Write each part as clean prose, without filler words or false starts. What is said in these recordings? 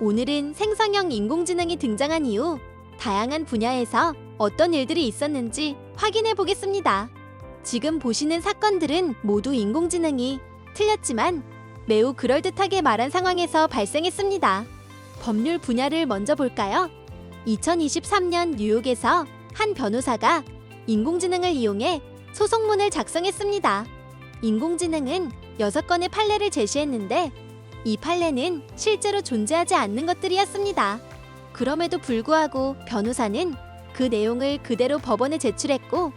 오늘은 생성형 인공지능이 등장한 이후 다양한 분야에서 어떤 일들이 있었는지 확인해 보겠습니다. 지금 보시는 사건들은 모두 인공지능이 틀렸지만 매우 그럴듯하게 말한 상황에서 발생했습니다. 법률 분야를 먼저 볼까요? 2023년 뉴욕에서 한 변호사가 인공지능을 이용해 소송문을 작성했습니다. 인공지능은 6건의 판례를 제시했는데 이 판례는 실제로 존재하지 않는 것들이었습니다. 그럼에도 불구하고 변호사는 그 내용을 그대로 법원에 제출했고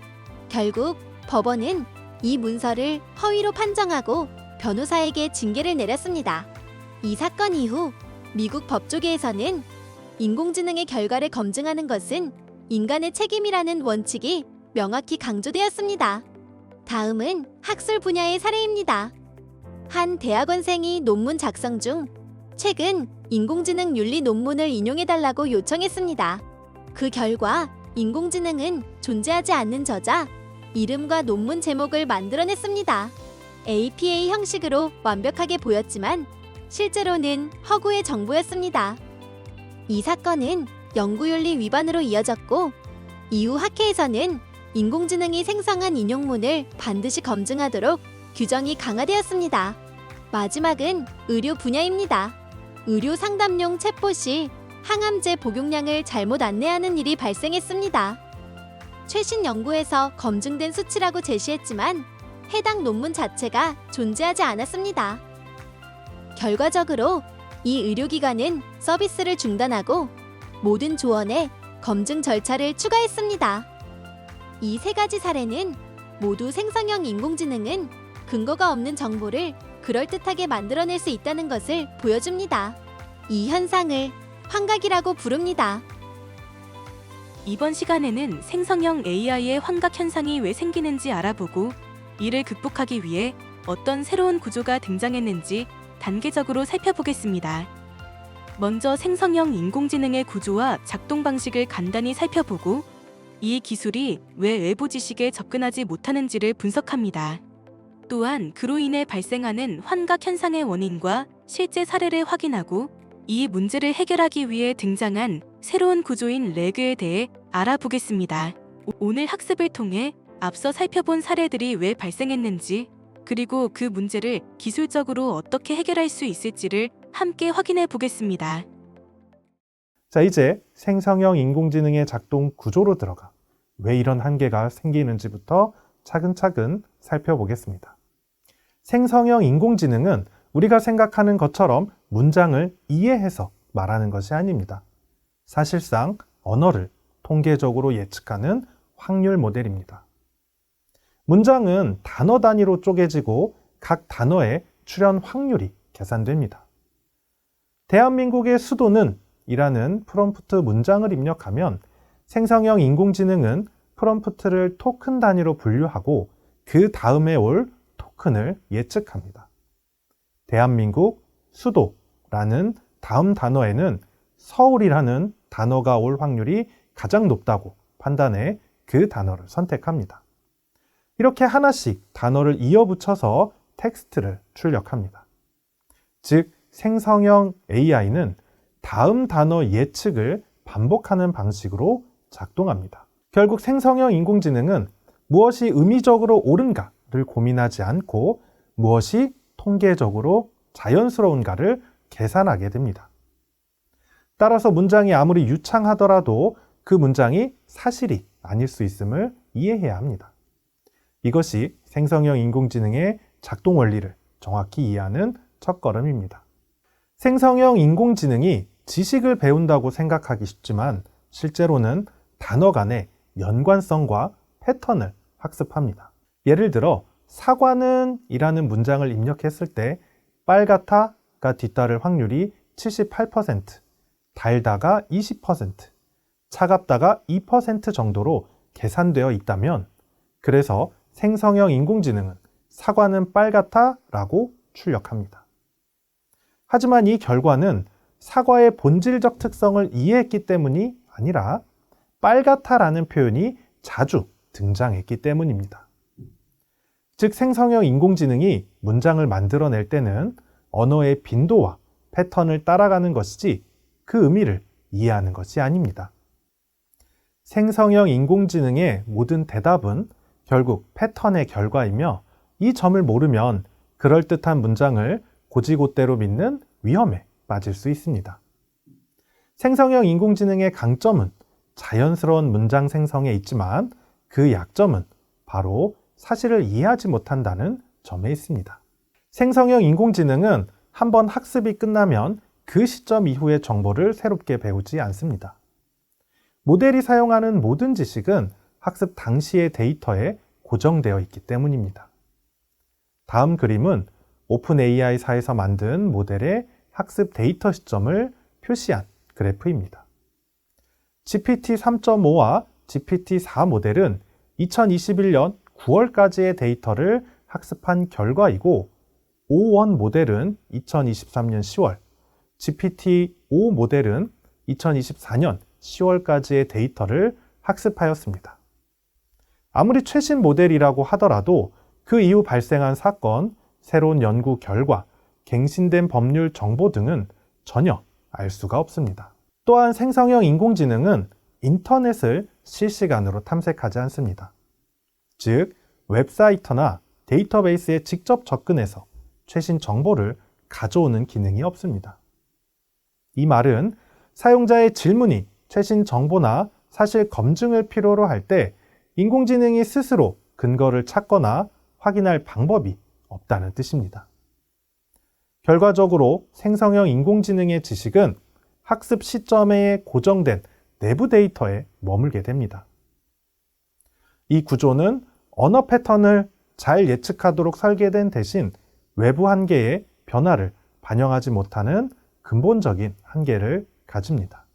결국 법원은 이 문서를 허위로 판정하고 변호사에게 징계를 내렸습니다. 이 사건 이후 미국 법조계에서는 인공지능의 결과를 검증하는 것은 인간의 책임이라는 원칙이 명확히 강조되었습니다. 다음은 학술 분야의 사례입니다. 한 대학원생이 논문 작성 중 최근 인공지능 윤리 논문을 인용해달라고 요청했습니다. 그 결과 인공지능은 존재하지 않는 저자, 이름과 논문 제목을 만들어냈습니다. APA 형식으로 완벽하게 보였지만 실제로는 허구의 정보였습니다. 이 사건은 연구윤리 위반으로 이어졌고 이후 학회에서는 인공지능이 생성한 인용문을 반드시 검증하도록 규정이 강화되었습니다. 마지막은 의료 분야입니다. 의료 상담용 챗봇이 항암제 복용량을 잘못 안내하는 일이 발생했습니다. 최신 연구에서 검증된 수치라고 제시했지만 해당 논문 자체가 존재하지 않았습니다. 결과적으로 이 의료기관은 서비스를 중단하고 모든 조언에 검증 절차를 추가했습니다. 이 세 가지 사례는 모두 생성형 인공지능은 근거가 없는 정보를 그럴듯하게 만들어낼 수 있다는 것을 보여줍니다. 이 현상을 환각이라고 부릅니다. 이번 시간에는 생성형 AI의 환각 현상이 왜 생기는지 알아보고 이를 극복하기 위해 어떤 새로운 구조가 등장했는지 단계적으로 살펴보겠습니다. 먼저 생성형 인공지능의 구조와 작동 방식을 간단히 살펴보고 이 기술이 왜 외부 지식에 접근하지 못하는지를 분석합니다. 또한 그로 인해 발생하는 환각 현상의 원인과 실제 사례를 확인하고 이 문제를 해결하기 위해 등장한 새로운 구조인 레그에 대해 알아보겠습니다. 오늘 학습을 통해 앞서 살펴본 사례들이 왜 발생했는지 그리고 그 문제를 기술적으로 어떻게 해결할 수 있을지를 함께 확인해 보겠습니다. 자, 이제 생성형 인공지능의 작동 구조로 들어가 왜 이런 한계가 생기는지부터 차근차근 살펴보겠습니다. 생성형 인공지능은 우리가 생각하는 것처럼 문장을 이해해서 말하는 것이 아닙니다. 사실상 언어를 통계적으로 예측하는 확률 모델입니다. 문장은 단어 단위로 쪼개지고 각 단어의 출현 확률이 계산됩니다. 대한민국의 수도는 이라는 프롬프트 문장을 입력하면 생성형 인공지능은 프롬프트를 토큰 단위로 분류하고 그 다음에 올 토큰을 예측합니다. 대한민국, 수도라는 다음 단어에는 서울이라는 단어가 올 확률이 가장 높다고 판단해 그 단어를 선택합니다. 이렇게 하나씩 단어를 이어붙여서 텍스트를 출력합니다. 즉, 생성형 AI는 다음 단어 예측을 반복하는 방식으로 작동합니다. 결국 생성형 인공지능은 무엇이 의미적으로 옳은가를 고민하지 않고 무엇이 통계적으로 자연스러운가를 계산하게 됩니다. 따라서 문장이 아무리 유창하더라도 그 문장이 사실이 아닐 수 있음을 이해해야 합니다. 이것이 생성형 인공지능의 작동 원리를 정확히 이해하는 첫걸음입니다. 생성형 인공지능이 지식을 배운다고 생각하기 쉽지만 실제로는 단어 간의 연관성과 패턴을 학습합니다. 예를 들어 사과는 이라는 문장을 입력했을 때 빨갛다가 뒤따를 확률이 78%, 달다가 20%, 차갑다가 2% 정도로 계산되어 있다면 그래서 생성형 인공지능은 사과는 빨갛다 라고 출력합니다. 하지만 이 결과는 사과의 본질적 특성을 이해했기 때문이 아니라 빨갛다라는 표현이 자주 등장했기 때문입니다. 즉 생성형 인공지능이 문장을 만들어낼 때는 언어의 빈도와 패턴을 따라가는 것이지 그 의미를 이해하는 것이 아닙니다. 생성형 인공지능의 모든 대답은 결국 패턴의 결과이며 이 점을 모르면 그럴듯한 문장을 곧이곧대로 믿는 위험에 빠질 수 있습니다. 생성형 인공지능의 강점은 자연스러운 문장 생성에 있지만 그 약점은 바로 사실을 이해하지 못한다는 점에 있습니다. 생성형 인공지능은 한번 학습이 끝나면 그 시점 이후의 정보를 새롭게 배우지 않습니다. 모델이 사용하는 모든 지식은 학습 당시의 데이터에 고정되어 있기 때문입니다. 다음 그림은 오픈AI사에서 만든 모델의 학습 데이터 시점을 표시한 그래프입니다. GPT 3.5와 GPT 4 모델은 2021년 9월까지의 데이터를 학습한 결과이고 O1 모델은 2023년 10월, GPT-5 모델은 2024년 10월까지의 데이터를 학습하였습니다. 아무리 최신 모델이라고 하더라도 그 이후 발생한 사건, 새로운 연구 결과, 갱신된 법률 정보 등은 전혀 알 수가 없습니다. 또한 생성형 인공지능은 인터넷을 실시간으로 탐색하지 않습니다. 즉, 웹사이트나 데이터베이스에 직접 접근해서 최신 정보를 가져오는 기능이 없습니다. 이 말은 사용자의 질문이 최신 정보나 사실 검증을 필요로 할 때 인공지능이 스스로 근거를 찾거나 확인할 방법이 없다는 뜻입니다. 결과적으로 생성형 인공지능의 지식은 학습 시점에 고정된 내부 데이터에 머물게 됩니다. 이 구조는 언어 패턴을 잘 예측하도록 설계된 대신 외부 한계의 변화를 반영하지 못하는 근본적인 한계를 가집니다.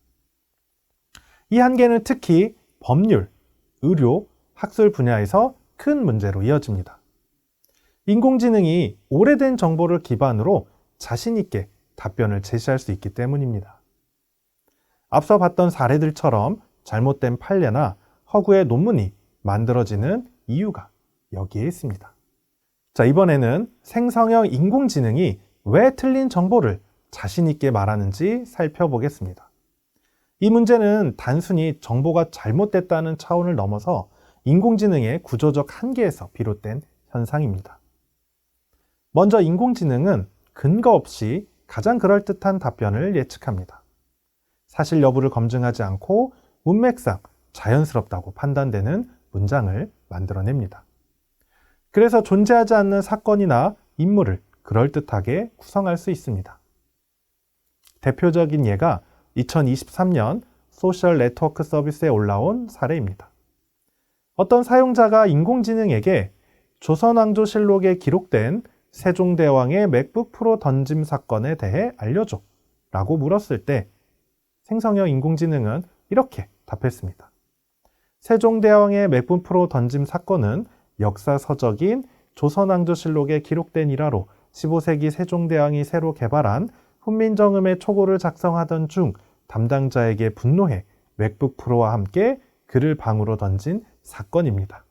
이 한계는 특히 법률, 의료, 학술 분야에서 큰 문제로 이어집니다. 인공지능이 오래된 정보를 기반으로 자신 있게 답변을 제시할 수 있기 때문입니다. 앞서 봤던 사례들처럼 잘못된 판례나 허구의 논문이 만들어지는 이유가 여기에 있습니다. 자, 이번에는 생성형 인공지능이 왜 틀린 정보를 자신 있게 말하는지 살펴보겠습니다. 이 문제는 단순히 정보가 잘못됐다는 차원을 넘어서 인공지능의 구조적 한계에서 비롯된 현상입니다. 먼저 인공지능은 근거 없이 가장 그럴듯한 답변을 예측합니다. 사실 여부를 검증하지 않고 문맥상 자연스럽다고 판단되는 문장을 만들어냅니다. 그래서 존재하지 않는 사건이나 인물을 그럴듯하게 구성할 수 있습니다. 대표적인 예가 2023년 소셜 네트워크 서비스에 올라온 사례입니다. 어떤 사용자가 인공지능에게 조선왕조실록에 기록된 세종대왕의 맥북 프로 던짐 사건에 대해 알려줘 라고 물었을 때 생성형 인공지능은 이렇게 답했습니다. 세종대왕의 맥북 프로 던짐 사건은 역사서적인 조선왕조실록에 기록된 일화로 15세기 세종대왕이 새로 개발한 훈민정음의 초고를 작성하던 중 담당자에게 분노해 맥북 프로와 함께 그를 방으로 던진 사건입니다.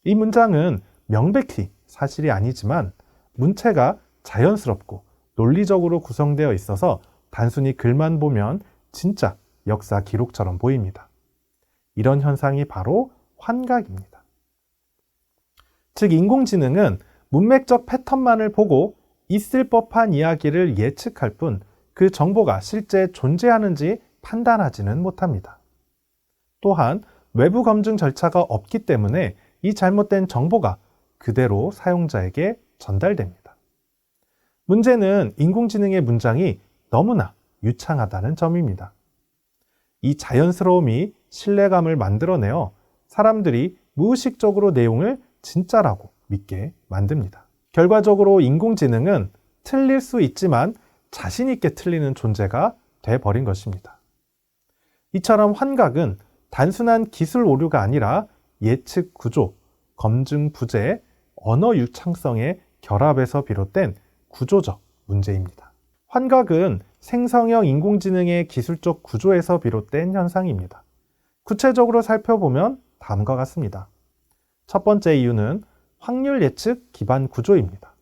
이 문장은 명백히 사실이 아니지만 문체가 자연스럽고 논리적으로 구성되어 있어서 단순히 글만 보면 진짜 역사 기록처럼 보입니다. 이런 현상이 바로 환각입니다. 즉, 인공지능은 문맥적 패턴만을 보고 있을 법한 이야기를 예측할 뿐 그 정보가 실제 존재하는지 판단하지는 못합니다. 또한 외부 검증 절차가 없기 때문에 이 잘못된 정보가 그대로 사용자에게 전달됩니다. 문제는 인공지능의 문장이 너무나 유창하다는 점입니다. 이 자연스러움이 신뢰감을 만들어내어 사람들이 무의식적으로 내용을 진짜라고 믿게 만듭니다. 결과적으로 인공지능은 틀릴 수 있지만 자신 있게 틀리는 존재가 돼버린 것입니다. 이처럼 환각은 단순한 기술 오류가 아니라 예측 구조, 검증 부재, 언어 유창성의 결합에서 비롯된 구조적 문제입니다. 환각은 생성형 인공지능의 기술적 구조에서 비롯된 현상입니다. 구체적으로 살펴보면 다음과 같습니다. 첫 번째 이유는 확률 예측 기반 구조입니다.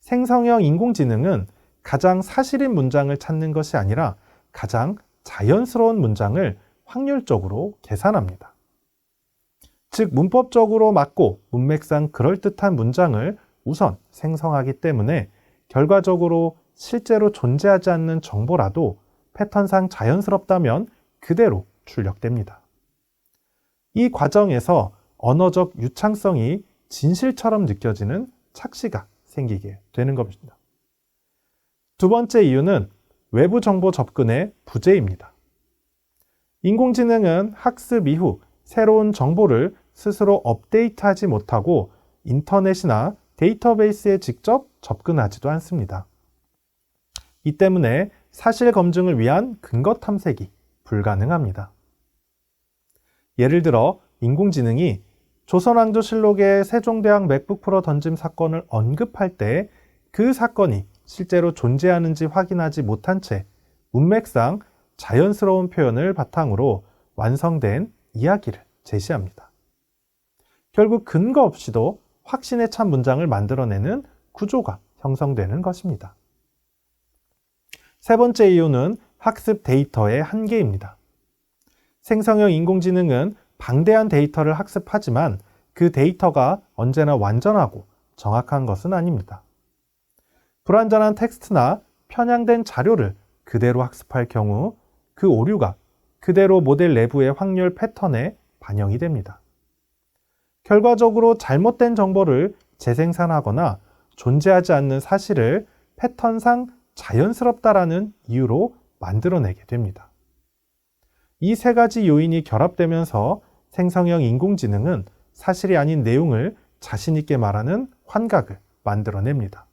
생성형 인공지능은 가장 사실인 문장을 찾는 것이 아니라 가장 자연스러운 문장을 확률적으로 계산합니다. 즉, 문법적으로 맞고 문맥상 그럴듯한 문장을 우선 생성하기 때문에 결과적으로 실제로 존재하지 않는 정보라도 패턴상 자연스럽다면 그대로 출력됩니다. 이 과정에서 언어적 유창성이 진실처럼 느껴지는 착시가 생기게 되는 것입니다. 두 번째 이유는 외부 정보 접근의 부재입니다. 인공지능은 학습 이후 새로운 정보를 스스로 업데이트하지 못하고 인터넷이나 데이터베이스에 직접 접근하지도 않습니다. 이 때문에 사실 검증을 위한 근거 탐색이 불가능합니다. 예를 들어 인공지능이 조선왕조실록의 세종대왕 맥북 프로 던짐 사건을 언급할 때 그 사건이 실제로 존재하는지 확인하지 못한 채 문맥상 자연스러운 표현을 바탕으로 완성된 이야기를 제시합니다. 결국 근거 없이도 확신에 찬 문장을 만들어내는 구조가 형성되는 것입니다. 세 번째 이유는 학습 데이터의 한계입니다. 생성형 인공지능은 방대한 데이터를 학습하지만 그 데이터가 언제나 완전하고 정확한 것은 아닙니다. 불완전한 텍스트나 편향된 자료를 그대로 학습할 경우 그 오류가 그대로 모델 내부의 확률 패턴에 반영이 됩니다. 결과적으로 잘못된 정보를 재생산하거나 존재하지 않는 사실을 패턴상 자연스럽다라는 이유로 만들어내게 됩니다. 이 세 가지 요인이 결합되면서 생성형 인공지능은 사실이 아닌 내용을 자신 있게 말하는 환각을 만들어냅니다.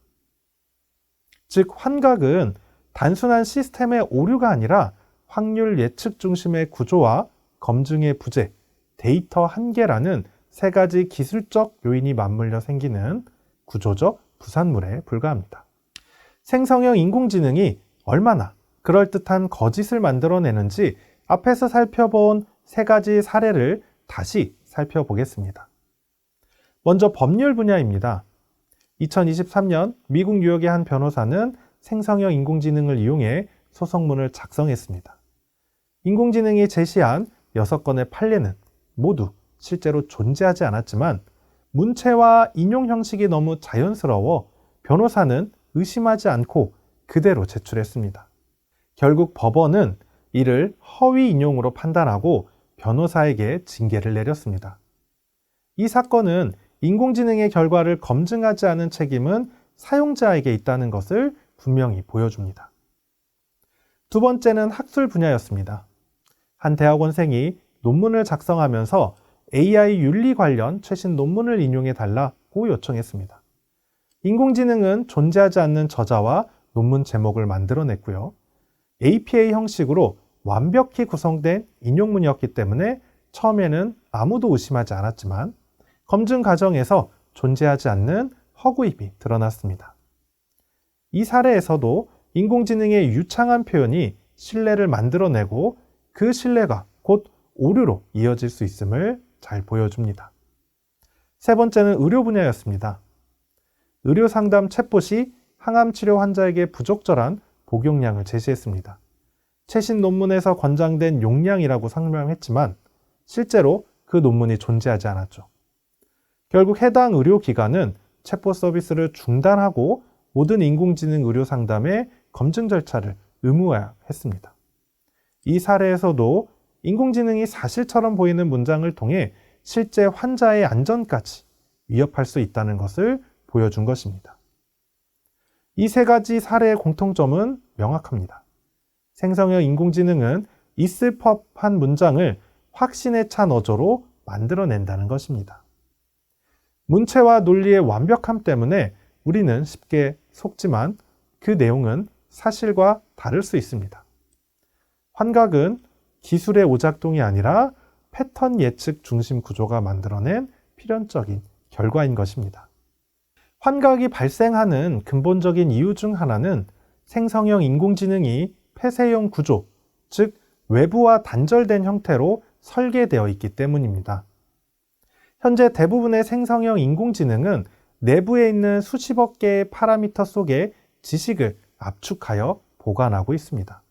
즉, 환각은 단순한 시스템의 오류가 아니라 확률 예측 중심의 구조와 검증의 부재, 데이터 한계라는 세 가지 기술적 요인이 맞물려 생기는 구조적 부산물에 불과합니다. 생성형 인공지능이 얼마나 그럴듯한 거짓을 만들어내는지 앞에서 살펴본 세 가지 사례를 다시 살펴보겠습니다. 먼저 법률 분야입니다. 2023년 미국 뉴욕의 한 변호사는 생성형 인공지능을 이용해 소송문을 작성했습니다. 인공지능이 제시한 6건의 판례는 모두 실제로 존재하지 않았지만 문체와 인용 형식이 너무 자연스러워 변호사는 의심하지 않고 그대로 제출했습니다. 결국 법원은 이를 허위 인용으로 판단하고 변호사에게 징계를 내렸습니다. 이 사건은 인공지능의 결과를 검증하지 않은 책임은 사용자에게 있다는 것을 분명히 보여줍니다. 두 번째는 학술 분야였습니다. 한 대학원생이 논문을 작성하면서 AI 윤리 관련 최신 논문을 인용해 달라고 요청했습니다. 인공지능은 존재하지 않는 저자와 논문 제목을 만들어냈고요. APA 형식으로 완벽히 구성된 인용문이었기 때문에 처음에는 아무도 의심하지 않았지만 검증 과정에서 존재하지 않는 허구입이 드러났습니다. 이 사례에서도 인공지능의 유창한 표현이 신뢰를 만들어내고 그 신뢰가 곧 오류로 이어질 수 있음을 잘 보여줍니다. 세 번째는 의료 분야였습니다. 의료 상담 챗봇이 항암 치료 환자에게 부적절한 복용량을 제시했습니다. 최신 논문에서 권장된 용량이라고 설명했지만 실제로 그 논문이 존재하지 않았죠. 결국 해당 의료기관은 챗봇 서비스를 중단하고 모든 인공지능 의료 상담의 검증 절차를 의무화했습니다. 이 사례에서도 인공지능이 사실처럼 보이는 문장을 통해 실제 환자의 안전까지 위협할 수 있다는 것을 보여준 것입니다. 이 세 가지 사례의 공통점은 명확합니다. 생성형 인공지능은 있을 법한 문장을 확신에 찬 어조로 만들어낸다는 것입니다. 문체와 논리의 완벽함 때문에 우리는 쉽게 속지만 그 내용은 사실과 다를 수 있습니다. 환각은 기술의 오작동이 아니라 패턴 예측 중심 구조가 만들어낸 필연적인 결과인 것입니다. 환각이 발생하는 근본적인 이유 중 하나는 생성형 인공지능이 폐쇄형 구조, 즉 외부와 단절된 형태로 설계되어 있기 때문입니다. 현재 대부분의 생성형 인공지능은 내부에 있는 수십억 개의 파라미터 속에 지식을 압축하여 보관하고 있습니다.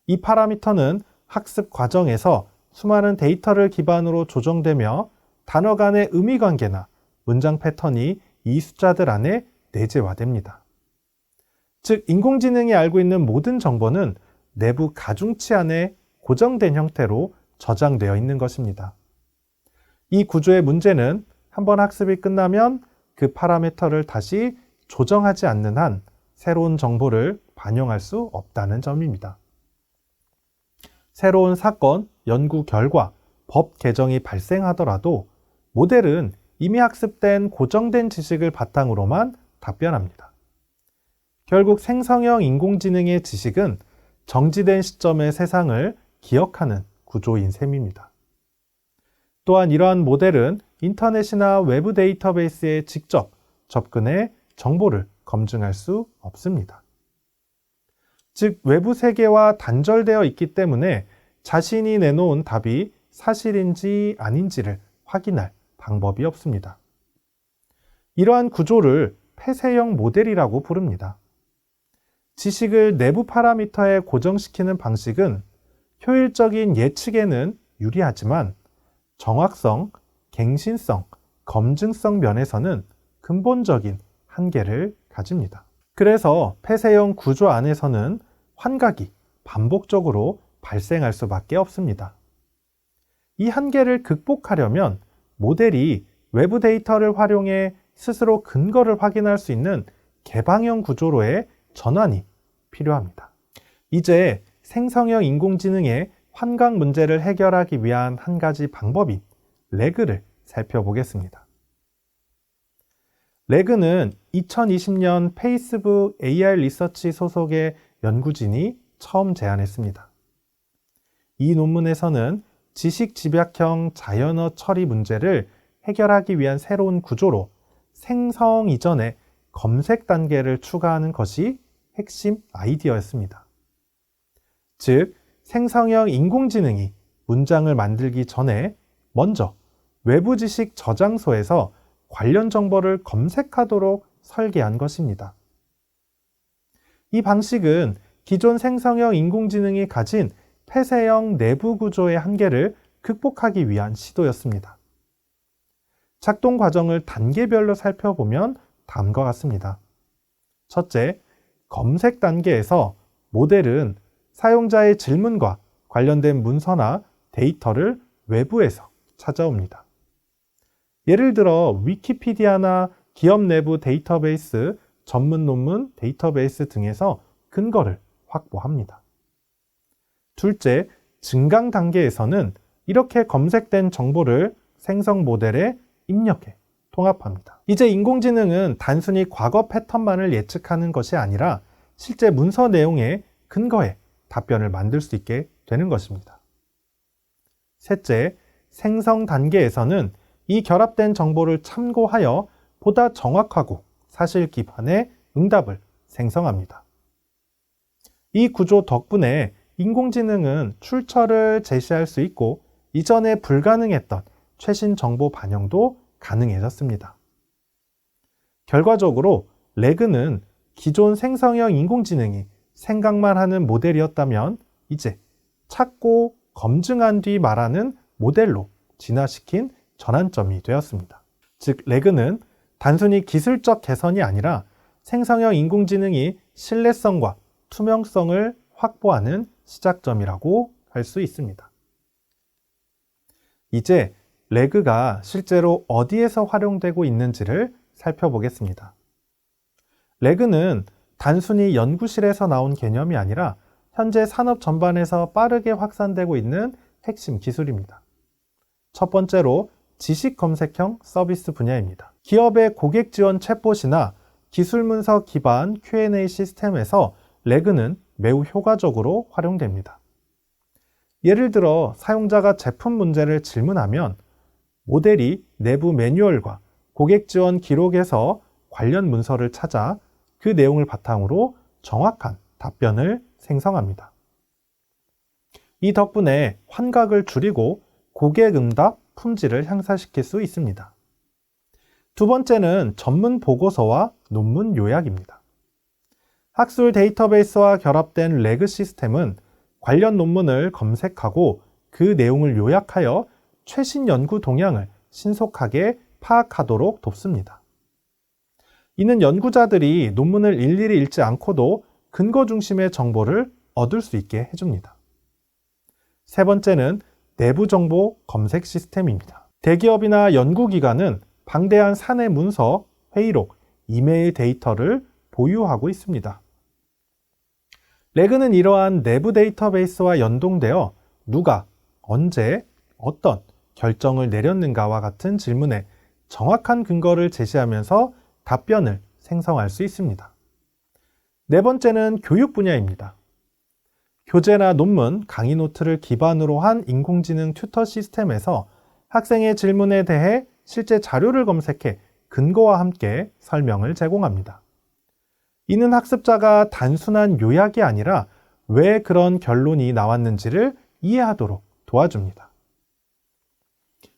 이 파라미터는 학습 과정에서 수많은 데이터를 기반으로 조정되며 단어 간의 의미 관계나 문장 패턴이 이 숫자들 안에 내재화됩니다. 즉, 인공지능이 알고 있는 모든 정보는 내부 가중치 안에 고정된 형태로 저장되어 있는 것입니다. 이 구조의 문제는 한번 학습이 끝나면 그 파라미터를 다시 조정하지 않는 한 새로운 정보를 반영할 수 없다는 점입니다. 새로운 사건, 연구 결과, 법 개정이 발생하더라도 모델은 이미 학습된 고정된 지식을 바탕으로만 답변합니다. 결국 생성형 인공지능의 지식은 정지된 시점의 세상을 기억하는 구조인 셈입니다. 또한 이러한 모델은 인터넷이나 외부 데이터베이스에 직접 접근해 정보를 검증할 수 없습니다. 즉, 외부 세계와 단절되어 있기 때문에 자신이 내놓은 답이 사실인지 아닌지를 확인할 방법이 없습니다. 이러한 구조를 폐쇄형 모델이라고 부릅니다. 지식을 내부 파라미터에 고정시키는 방식은 효율적인 예측에는 유리하지만 정확성, 갱신성, 검증성 면에서는 근본적인 한계를 가집니다. 그래서 폐쇄형 구조 안에서는 환각이 반복적으로 발생할 수밖에 없습니다. 이 한계를 극복하려면 모델이 외부 데이터를 활용해 스스로 근거를 확인할 수 있는 개방형 구조로의 전환이 필요합니다. 이제 생성형 인공지능의 환각 문제를 해결하기 위한 한 가지 방법인 레그를 살펴보겠습니다. 레그는 2020년 페이스북 AI 리서치 소속의 연구진이 처음 제안했습니다. 이 논문에서는 지식 집약형 자연어 처리 문제를 해결하기 위한 새로운 구조로 생성 이전에 검색 단계를 추가하는 것이 핵심 아이디어였습니다. 즉, 생성형 인공지능이 문장을 만들기 전에 먼저 외부 지식 저장소에서 관련 정보를 검색하도록 설계한 것입니다. 이 방식은 기존 생성형 인공지능이 가진 폐쇄형 내부 구조의 한계를 극복하기 위한 시도였습니다. 작동 과정을 단계별로 살펴보면 다음과 같습니다. 첫째, 검색 단계에서 모델은 사용자의 질문과 관련된 문서나 데이터를 외부에서 찾아옵니다. 예를 들어 위키피디아나 기업 내부 데이터베이스, 전문 논문 데이터베이스 등에서 근거를 확보합니다. 둘째, 증강 단계에서는 이렇게 검색된 정보를 생성 모델에 입력해 통합합니다. 이제 인공지능은 단순히 과거 패턴만을 예측하는 것이 아니라 실제 문서 내용에 근거해 답변을 만들 수 있게 되는 것입니다. 셋째, 생성 단계에서는 이 결합된 정보를 참고하여 보다 정확하고 사실 기반의 응답을 생성합니다. 이 구조 덕분에 인공지능은 출처를 제시할 수 있고 이전에 불가능했던 최신 정보 반영도 가능해졌습니다. 결과적으로 레그는 기존 생성형 인공지능이 생각만 하는 모델이었다면 이제 찾고 검증한 뒤 말하는 모델로 진화시킨 전환점이 되었습니다. 즉, 레그는 단순히 기술적 개선이 아니라 생성형 인공지능이 신뢰성과 투명성을 확보하는 시작점이라고 할 수 있습니다. 이제 레그가 실제로 어디에서 활용되고 있는지를 살펴보겠습니다. 레그는 단순히 연구실에서 나온 개념이 아니라 현재 산업 전반에서 빠르게 확산되고 있는 핵심 기술입니다. 첫 번째로 지식 검색형 서비스 분야입니다. 기업의 고객 지원 챗봇이나 기술 문서 기반 Q&A 시스템에서 레그는 매우 효과적으로 활용됩니다. 예를 들어 사용자가 제품 문제를 질문하면 모델이 내부 매뉴얼과 고객 지원 기록에서 관련 문서를 찾아 그 내용을 바탕으로 정확한 답변을 생성합니다. 이 덕분에 환각을 줄이고 고객 응답 품질을 향상시킬 수 있습니다. 두 번째는 전문 보고서와 논문 요약입니다. 학술 데이터베이스와 결합된 레그 시스템은 관련 논문을 검색하고 그 내용을 요약하여 최신 연구 동향을 신속하게 파악하도록 돕습니다. 이는 연구자들이 논문을 일일이 읽지 않고도 근거 중심의 정보를 얻을 수 있게 해줍니다. 세 번째는 내부 정보 검색 시스템입니다. 대기업이나 연구기관은 방대한 사내 문서, 회의록, 이메일 데이터를 보유하고 있습니다. 레그는 이러한 내부 데이터베이스와 연동되어 누가, 언제, 어떤 결정을 내렸는가와 같은 질문에 정확한 근거를 제시하면서 답변을 생성할 수 있습니다. 네 번째는 교육 분야입니다. 교재나 논문, 강의 노트를 기반으로 한 인공지능 튜터 시스템에서 학생의 질문에 대해 실제 자료를 검색해 근거와 함께 설명을 제공합니다. 이는 학습자가 단순한 요약이 아니라 왜 그런 결론이 나왔는지를 이해하도록 도와줍니다.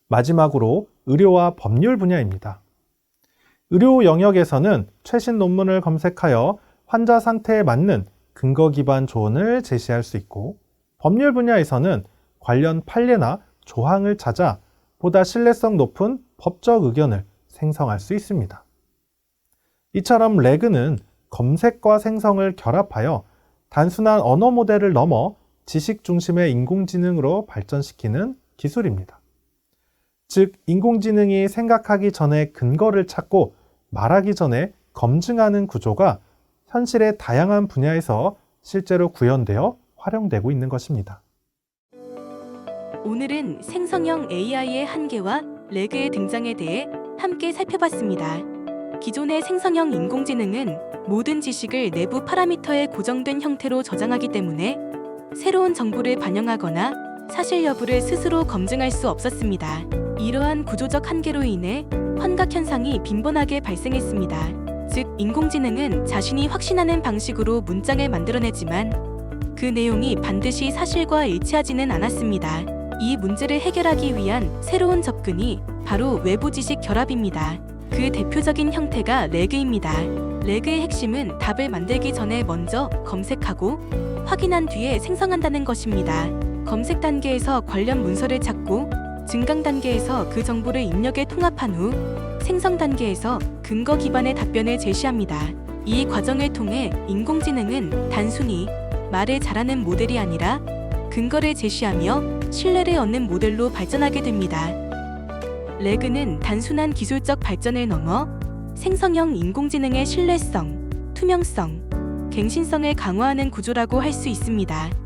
마지막으로 의료와 법률 분야입니다. 의료 영역에서는 최신 논문을 검색하여 환자 상태에 맞는 근거 기반 조언을 제시할 수 있고, 법률 분야에서는 관련 판례나 조항을 찾아 보다 신뢰성 높은 법적 의견을 생성할 수 있습니다. 이처럼 레그는 검색과 생성을 결합하여 단순한 언어 모델을 넘어 지식 중심의 인공지능으로 발전시키는 기술입니다. 즉, 인공지능이 생각하기 전에 근거를 찾고 말하기 전에 검증하는 구조가 현실의 다양한 분야에서 실제로 구현되어 활용되고 있는 것입니다. 오늘은 생성형 AI의 한계와 레그의 등장에 대해 함께 살펴봤습니다. 기존의 생성형 인공지능은 모든 지식을 내부 파라미터에 고정된 형태로 저장하기 때문에 새로운 정보를 반영하거나 사실 여부를 스스로 검증할 수 없었습니다. 이러한 구조적 한계로 인해 환각 현상이 빈번하게 발생했습니다. 즉, 인공지능은 자신이 확신하는 방식으로 문장을 만들어내지만 그 내용이 반드시 사실과 일치하지는 않았습니다. 이 문제를 해결하기 위한 새로운 접근이 바로 외부 지식 결합입니다. 그 대표적인 형태가 레그입니다. 레그의 핵심은 답을 만들기 전에 먼저 검색하고 확인한 뒤에 생성한다는 것입니다. 검색 단계에서 관련 문서를 찾고 증강 단계에서 그 정보를 입력에 통합한 후 생성 단계에서 근거 기반의 답변을 제시합니다. 이 과정을 통해 인공지능은 단순히 말을 잘하는 모델이 아니라 근거를 제시하며 신뢰를 얻는 모델로 발전하게 됩니다. 레그는 단순한 기술적 발전을 넘어 생성형 인공지능의 신뢰성, 투명성, 갱신성을 강화하는 구조라고 할 수 있습니다.